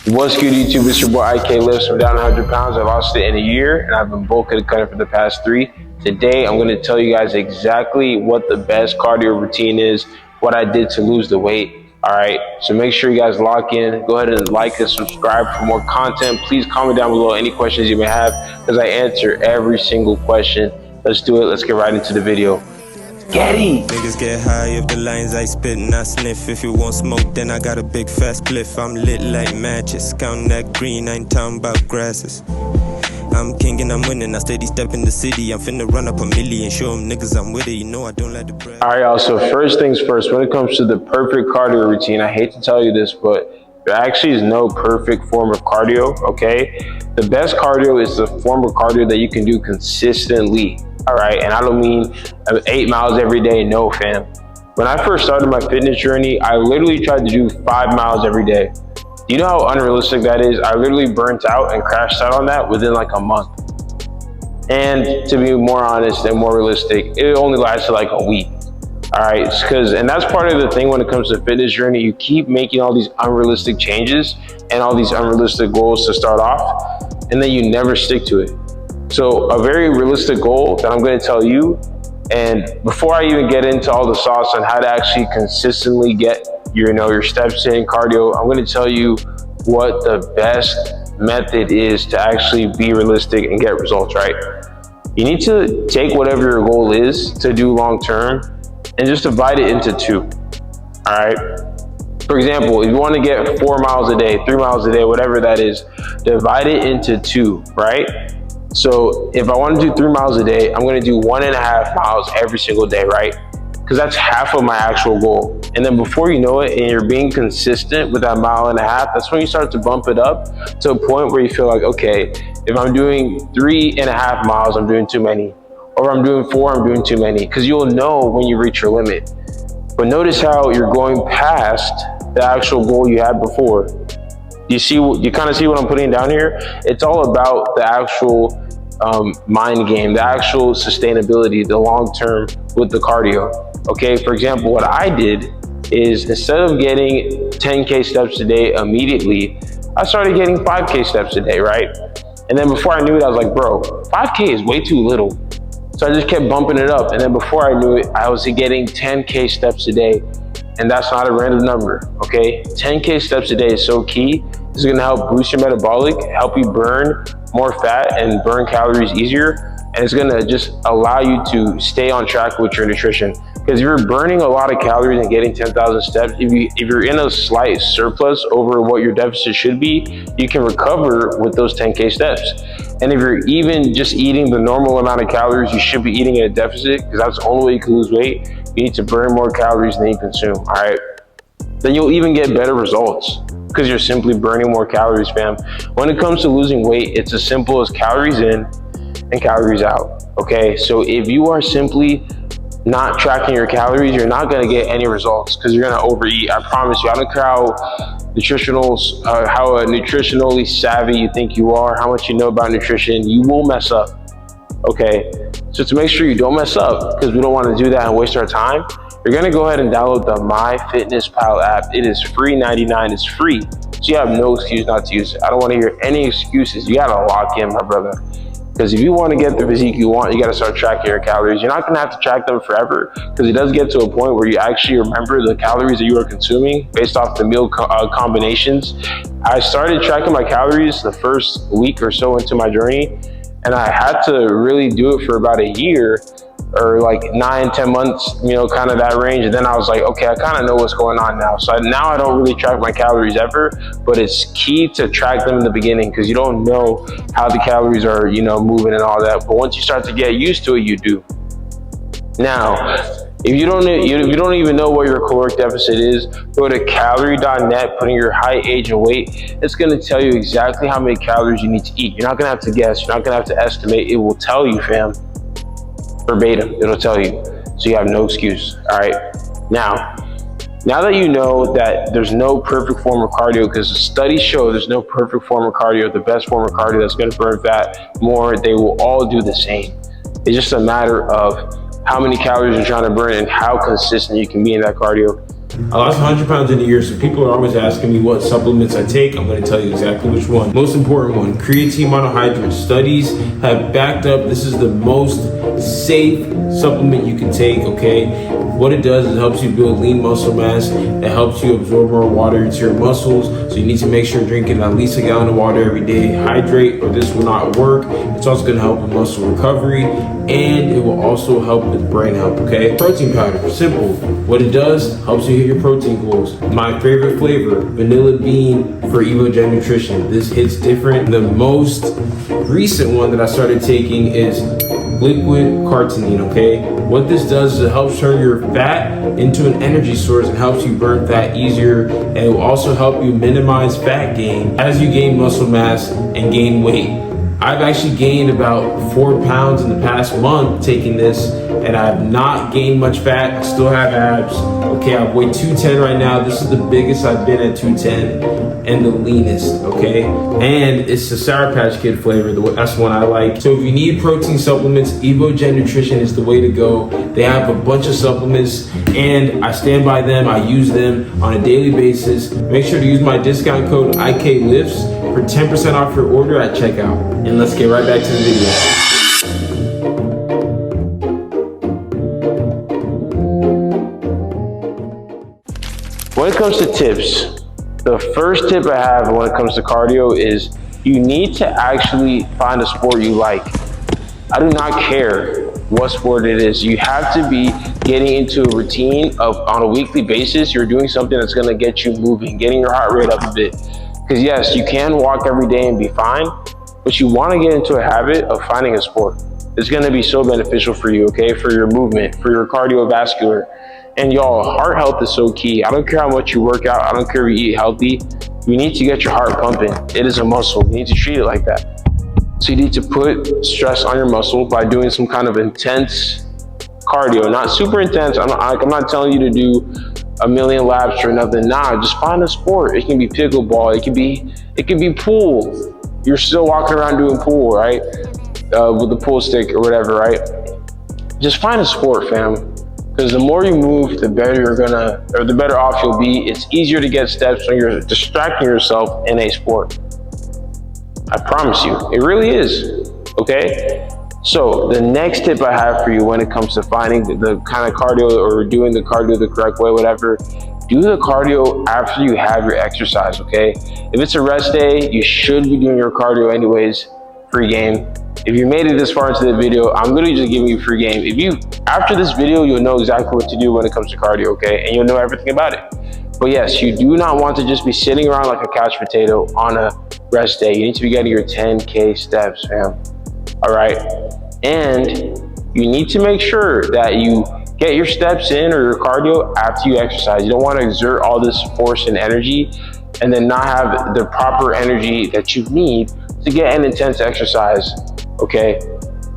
What's good, YouTube? It's your boy IK Lifts. I'm down 100 pounds. I lost it in a year, and I've been bulking and cutting for the past 3. Today, I'm going to tell you guys exactly what the best cardio routine is, what I did to lose the weight. All right, so make sure you guys lock in. Go ahead and like and subscribe for more content. Please comment down below any questions you may have, because I answer every single question. Let's do it. Let's get right into the video. Getty! Niggas get high if the lines I spit and I sniff. If you want smoke, then I got a big fast spliff. I'm lit like matches, counting that green, I ain't talking about grasses. I'm king and I'm winning, I steady step in the city. I'm finna run up a million, show them niggas I'm with it. You know I don't like the brag. All right, y'all, so first things first, when it comes to the perfect cardio routine, I hate to tell you this, but there actually is no perfect form of cardio, okay? The best cardio is the form of cardio that you can do consistently. All right, and I don't mean 8 miles every day, no fam. When I first started my fitness journey, I literally tried to do 5 miles every day. Do you know how unrealistic that is? I literally burnt out and crashed out on that within like a month. And to be more honest and more realistic, it only lasted like a week. All right, and that's part of the thing when it comes to fitness journey. You keep making all these unrealistic changes and all these unrealistic goals to start off, and then you never stick to it. So a very realistic goal that I'm going to tell you, and before I even get into all the sauce on how to actually consistently get your steps in cardio, I'm going to tell you what the best method is to actually be realistic and get results, right? You need to take whatever your goal is to do long term and just divide it into 2. All right. For example, if you want to get 4 miles a day, 3 miles a day, whatever that is, divide it into 2, right? So if I want to do 3 miles a day, I'm going to do 1.5 miles every single day, right? Because that's half of my actual goal. And then before you know it, and you're being consistent with that 1.5 miles, that's when you start to bump it up to a point where you feel like, okay, if I'm doing 3.5 miles, I'm doing too many. Or if I'm doing 4, I'm doing too many. Because you'll know when you reach your limit. But notice how you're going past the actual goal you had before. You kind of see what I'm putting down here? It's all about the actual mind game, the actual sustainability, the long term with the cardio. Okay, for example, what I did is instead of getting 10K steps a day immediately, I started getting 5K steps a day, right? And then before I knew it, I was like, bro, 5K is way too little. So I just kept bumping it up. And then before I knew it, I was getting 10K steps a day. And that's not a random number, okay? 10K steps a day is so key. It's gonna help boost your metabolic, help you burn more fat and burn calories easier. And it's gonna just allow you to stay on track with your nutrition. Because if you're burning a lot of calories and getting 10,000 steps, if you're in a slight surplus over what your deficit should be, you can recover with those 10K steps. And if you're even just eating the normal amount of calories you should be eating at a deficit, because that's the only way you can lose weight, you need to burn more calories than you consume, all right? Then you'll even get better results because you're simply burning more calories, fam. When it comes to losing weight, it's as simple as calories in and calories out, okay? So if you are simply not tracking your calories, you're not gonna get any results because you're gonna overeat. I promise you. I don't care how nutritionally savvy you think you are, how much you know about nutrition, you will mess up, okay? So to make sure you don't mess up, because we don't want to do that and waste our time, you're gonna go ahead and download the MyFitnessPal app. It is free 99, it's free. So you have no excuse not to use it. I don't want to hear any excuses. You gotta lock in, my brother. Because if you want to get the physique you want, you got to start tracking your calories. You're not going to have to track them forever, because it does get to a point where you actually remember the calories that you are consuming based off the meal combinations. I started tracking my calories the first week or so into my journey, and I had to really do it for about a year or like 9-10 months, kind of that range. And then I was like, okay, I kind of know what's going on now. So now I don't really track my calories ever, but it's key to track them in the beginning because you don't know how the calories are, moving and all that. But once you start to get used to it, you do. Now, if you don't even know what your caloric deficit is, go to calorie.net, put in your height, age, and weight. It's going to tell you exactly how many calories you need to eat. You're not going to have to guess. You're not going to have to estimate. It will tell you, fam. Verbatim, it'll tell you, so you have no excuse. All right, now that you know that there's no perfect form of cardio, because studies show there's no perfect form of cardio, the best form of cardio that's going to burn fat more, they will all do the same. It's just a matter of how many calories you're trying to burn and how consistent you can be in that cardio. I lost 100 pounds in a year, so people are always asking me what supplements I take. I'm going to tell you exactly which one. Most important one, creatine monohydrate. Studies have backed up this is the most safe supplement you can take, okay? What it does is it helps you build lean muscle mass. It helps you absorb more water into your muscles. So you need to make sure you're drinking at least a gallon of water every day. Hydrate or this will not work. It's also going to help with muscle recovery, and it will also help with brain health, okay? Protein powder, simple. What it does, helps you hit your protein goals. My favorite flavor, vanilla bean for Evogen Nutrition. This hits different. The most recent one that I started taking is liquid carnitine, okay? What this does is it helps turn your fat into an energy source and helps you burn fat easier, and it will also help you minimize fat gain as you gain muscle mass and gain weight. I've actually gained about 4 pounds in the past month taking this, and I've not gained much fat. I still have abs. Okay, I weigh 210 right now. This is the biggest I've been at 210 and the leanest, okay? And it's the Sour Patch Kid flavor. That's the one I like. So if you need protein supplements, Evogen Nutrition is the way to go. They have a bunch of supplements, and I stand by them. I use them on a daily basis. Make sure to use my discount code IKLIFTS for 10% off your order at checkout. And let's get right back to the video. When it comes to tips, the first tip I have when it comes to cardio is you need to actually find a sport you like. I do not care what sport it is. You have to be getting into a routine of on a weekly basis. You're doing something that's gonna get you moving, getting your heart rate up a bit. Because yes, you can walk every day and be fine, but you wanna get into a habit of finding a sport. It's gonna be so beneficial for you, okay? For your movement, for your cardiovascular. And y'all, heart health is so key. I don't care how much you work out. I don't care if you eat healthy. You need to get your heart pumping. It is a muscle. You need to treat it like that. So you need to put stress on your muscle by doing some kind of intense cardio. Not super intense. I'm not telling you to do 1,000,000 laps or nothing. Nah, just find a sport. It can be pickleball. It could be pool. You're still walking around doing pool, right? With the pool stick or whatever, right? Just find a sport, fam. Because the more you move, the better off you'll be. It's easier to get steps when you're distracting yourself in a sport. I promise you, it really is, okay? So the next tip I have for you when it comes to finding the kind of cardio or doing the cardio the correct way, whatever, do the cardio after you have your exercise, okay? If it's a rest day, you should be doing your cardio anyways, free game. If you made it this far into the video, I'm literally just giving you free game. After this video, you'll know exactly what to do when it comes to cardio, okay? And you'll know everything about it. But yes, you do not want to just be sitting around like a couch potato on a rest day. You need to be getting your 10K steps, fam. All right? And you need to make sure that you get your steps in or your cardio after you exercise. You don't want to exert all this force and energy and then not have the proper energy that you need to get an intense exercise, okay?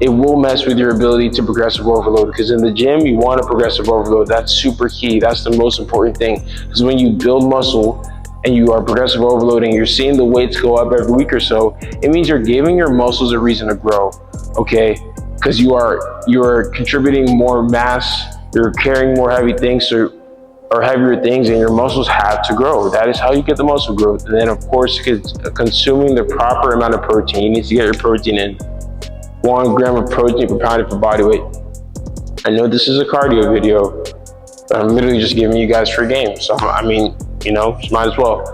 It will mess with your ability to progressive overload, because in the gym, you want a progressive overload. That's super key. That's the most important thing, because when you build muscle and you are progressive overloading, you're seeing the weights go up every week or so, it means you're giving your muscles a reason to grow, okay? Because you are contributing more mass, you're carrying more heavy things or heavier things, and your muscles have to grow. That is how you get the muscle growth. And then of course, consuming the proper amount of protein. You need to get your protein in. 1 gram of protein per pound per body weight. I know this is a cardio video, but I'm literally just giving you guys free game. So I mean, you know, just might as well.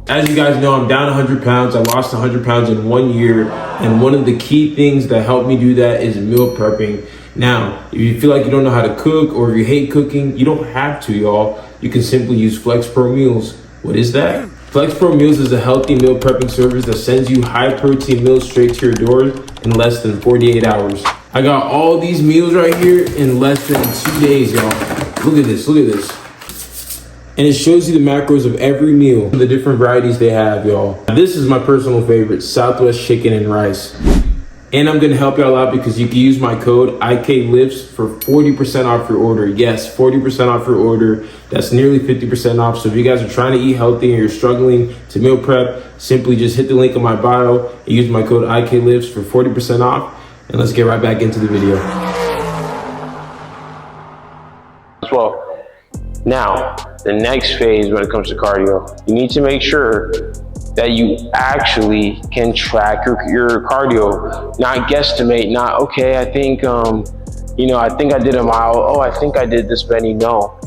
As you guys know, I'm down 100 pounds. I lost 100 pounds in 1 year. And one of the key things that helped me do that is meal prepping. Now, if you feel like you don't know how to cook or if you hate cooking, you don't have to, y'all. You can simply use FlexPro Meals. What is that? FlexPro Meals is a healthy meal prepping service that sends you high protein meals straight to your door in less than 48 hours. I got all these meals right here in less than 2 days, y'all. Look at this, look at this. And it shows you the macros of every meal, the different varieties they have, y'all. This is my personal favorite, Southwest chicken and rice. And I'm gonna help y'all out because you can use my code IKLIFTS for 40% off your order. Yes, 40% off your order. That's nearly 50% off. So if you guys are trying to eat healthy and you're struggling to meal prep, simply just hit the link in my bio and use my code IKLIFTS for 40% off. And let's get right back into the video. As well. Now, the next phase when it comes to cardio. You need to make sure that you actually can track your cardio, not guesstimate, not, okay, I think, I think I did a mile. Oh, I think I did this many. No.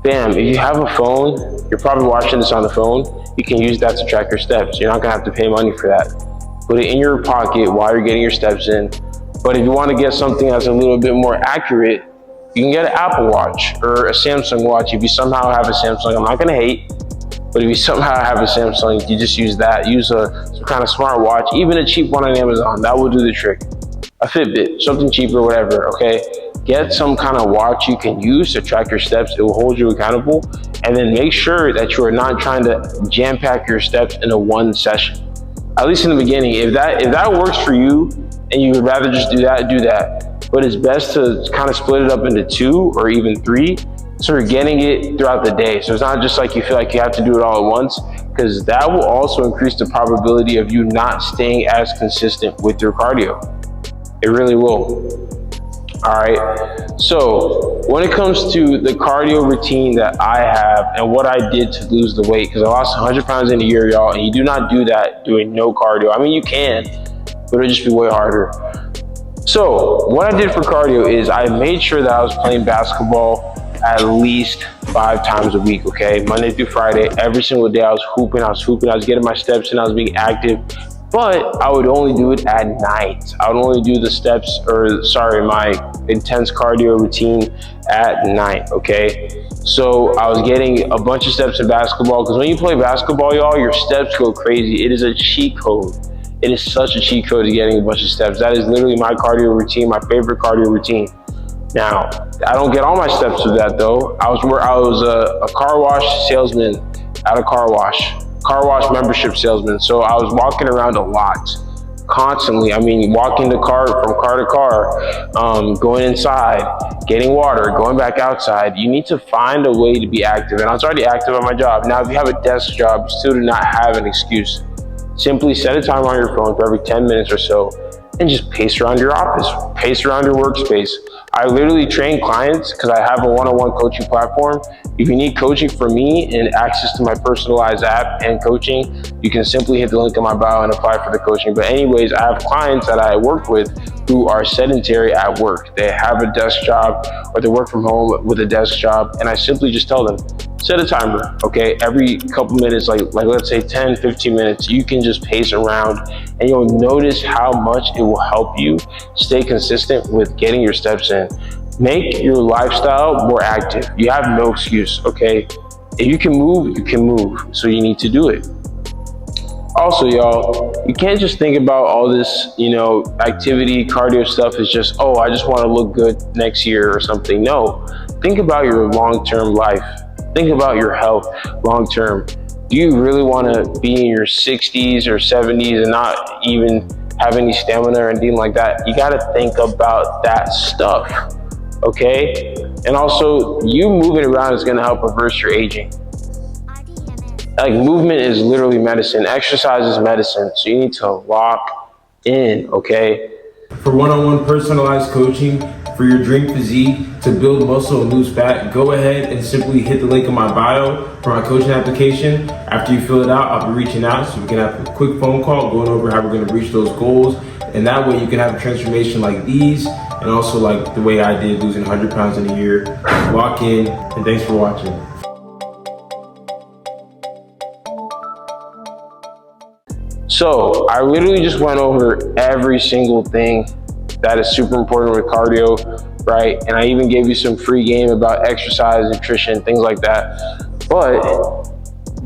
Bam, if you have a phone, you're probably watching this on the phone, you can use that to track your steps. You're not gonna have to pay money for that. Put it in your pocket while you're getting your steps in. But if you wanna get something that's a little bit more accurate, you can get an Apple Watch or a Samsung watch. If you somehow have a Samsung, I'm not gonna hate, but if you somehow have a Samsung, you just use that. Use some kind of smart watch, even a cheap one on Amazon, that will do the trick. A Fitbit, something cheaper, whatever, okay? Get some kind of watch you can use to track your steps. It will hold you accountable. And then make sure that you are not trying to jam pack your steps into one session. At least in the beginning. If that works for you and you would rather just do that. But it's best to kind of split it up into 2 or even 3. So you're getting it throughout the day. So it's not just like you feel like you have to do it all at once, because that will also increase the probability of you not staying as consistent with your cardio. It really will. All right, so when it comes to the cardio routine that I have and what I did to lose the weight, because I lost 100 pounds in a year, y'all, and you do not do that doing no cardio. I mean, you can, but it'll just be way harder. So what I did for cardio is I made sure that I was playing basketball at least 5 times a week, okay? Monday through Friday, every single day I was hooping, I was getting my steps in, I was being active. But I would only do it at night. I would only do my intense cardio routine at night, okay? So I was getting a bunch of steps in basketball, because when you play basketball, y'all, your steps go crazy. It is a cheat code. It is such a cheat code to getting a bunch of steps. That is literally my cardio routine, my favorite cardio routine. Now, I don't get all my steps with that though. I was a car wash salesman at a car wash membership salesman. So I was walking around a lot, constantly. I mean, walking the car from car to car, going inside, getting water, going back outside. You need to find a way to be active. And I was already active at my job. Now, if you have a desk job, you still do not have an excuse. Simply set a timer on your phone for every 10 minutes or so and just pace around your office, pace around your workspace. I literally train clients because I have a one-on-one coaching platform. If you need coaching from me and access to my personalized app and coaching, you can simply hit the link in my bio and apply for the coaching. But anyways, I have clients that I work with who are sedentary at work. They have a desk job or they work from home with a desk job. And I simply just tell them, set a timer, okay? Every couple minutes, like let's say 10, 15 minutes, you can just pace around and you'll notice how much it will help you stay consistent with getting your steps in. Make your lifestyle more active. You have no excuse, okay? If you can move, you can move. So you need to do it. Also, y'all, you can't just think about all this, activity, cardio stuff is just, oh, I just want to look good next year or something. No, think about your long-term life. Think about your health long-term. Do you really want to be in your 60s or 70s and not even have any stamina or anything like that? You got to think about that stuff, okay? And also, you moving around is going to help reverse your aging. Like, movement is literally medicine. Exercise is medicine. So you need to lock in, okay? For one-on-one personalized coaching for your dream physique to build muscle and lose fat, go ahead and simply hit the link in my bio for my coaching application. After you fill it out, I'll be reaching out so we can have a quick phone call going over how we're going to reach those goals. And that way you can have a transformation like these, and also like the way I did, losing 100 pounds in a year. Lock in, and thanks for watching. So I literally just went over every single thing that is super important with cardio, right? And I even gave you some free game about exercise, nutrition, things like that. But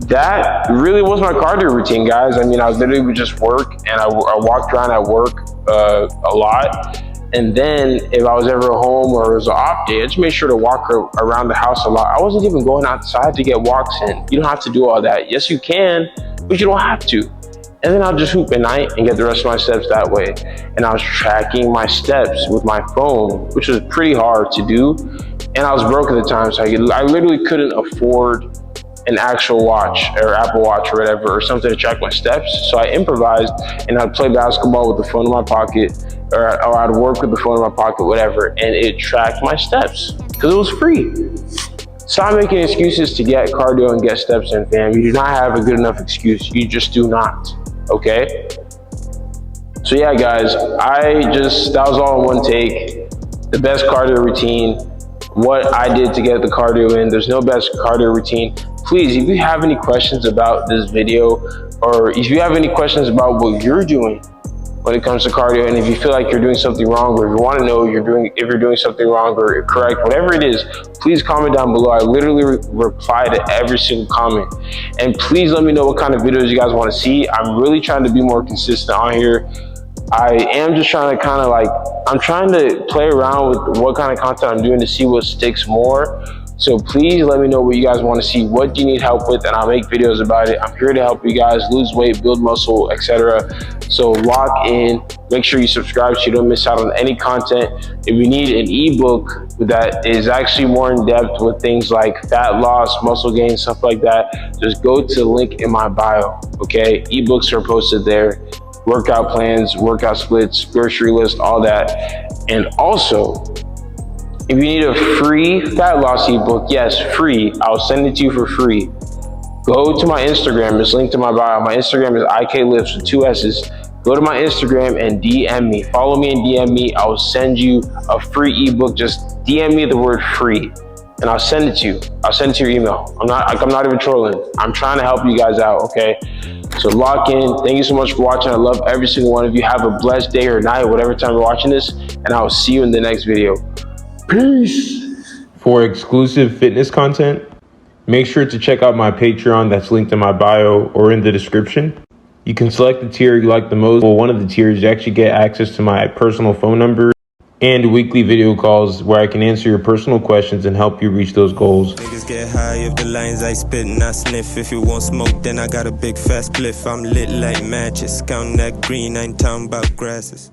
that really was my cardio routine, guys. I mean, I literally would just work, and I walked around at work a lot. And then if I was ever home or it was an off day, I just made sure to walk around the house a lot. I wasn't even going outside to get walks in. You don't have to do all that. Yes, you can, but you don't have to. And then I'll just hoop at night and get the rest of my steps that way. And I was tracking my steps with my phone, which was pretty hard to do. And I was broke at the time, so I literally couldn't afford an actual watch or Apple Watch or whatever, or something to track my steps. So I improvised, and I'd play basketball with the phone in my pocket, or I'd work with the phone in my pocket, whatever, and it tracked my steps because it was free. Stop making excuses to get cardio and get steps in, fam. You do not have a good enough excuse. You just do not, okay? So yeah, guys, that was all in one take. The best cardio routine, what I did to get the cardio in. There's no best cardio routine. Please, if you have any questions about this video, or if you have any questions about what you're doing when it comes to cardio, and if you feel like you're doing something wrong, or if you want to know if you're doing something wrong or correct, whatever it is, please comment down below. I literally reply to every single comment. And please let me know what kind of videos you guys want to see. I'm really trying to be more consistent on here. I am just trying to I'm trying to play around with what kind of content I'm doing to see what sticks more. So please let me know what you guys want to see. What do you need help with? And I'll make videos about it. I'm here to help you guys lose weight, build muscle, etc. So lock in, make sure you subscribe so you don't miss out on any content. If you need an ebook that is actually more in depth with things like fat loss, muscle gain, stuff like that, just go to the link in my bio, okay? Ebooks are posted there. Workout plans, workout splits, grocery list, all that. And also, if you need a free fat loss ebook, yes, free, I'll send it to you for free. Go to my Instagram, it's linked to my bio. My Instagram is IKLifts with 2 S's. Go to my Instagram and DM me. Follow me and DM me. I'll send you a free ebook. Just DM me the word free and I'll send it to you. I'll send it to your email. I'm not even trolling. I'm trying to help you guys out, okay? So lock in. Thank you so much for watching. I love every single one of you. Have a blessed day or night, whatever time you're watching this, and I will see you in the next video. Peace. For exclusive fitness content, make sure to check out my Patreon that's linked in my bio or in the description. You can select the tier you like the most. Well, one of the tiers, you actually get access to my personal phone number and weekly video calls where I can answer your personal questions and help you reach those goals. Niggas get high if the lines I spit and I sniff. If you want smoke, then I got a big fast spliff. I'm lit like matches, counting that green, I ain't talking about grasses.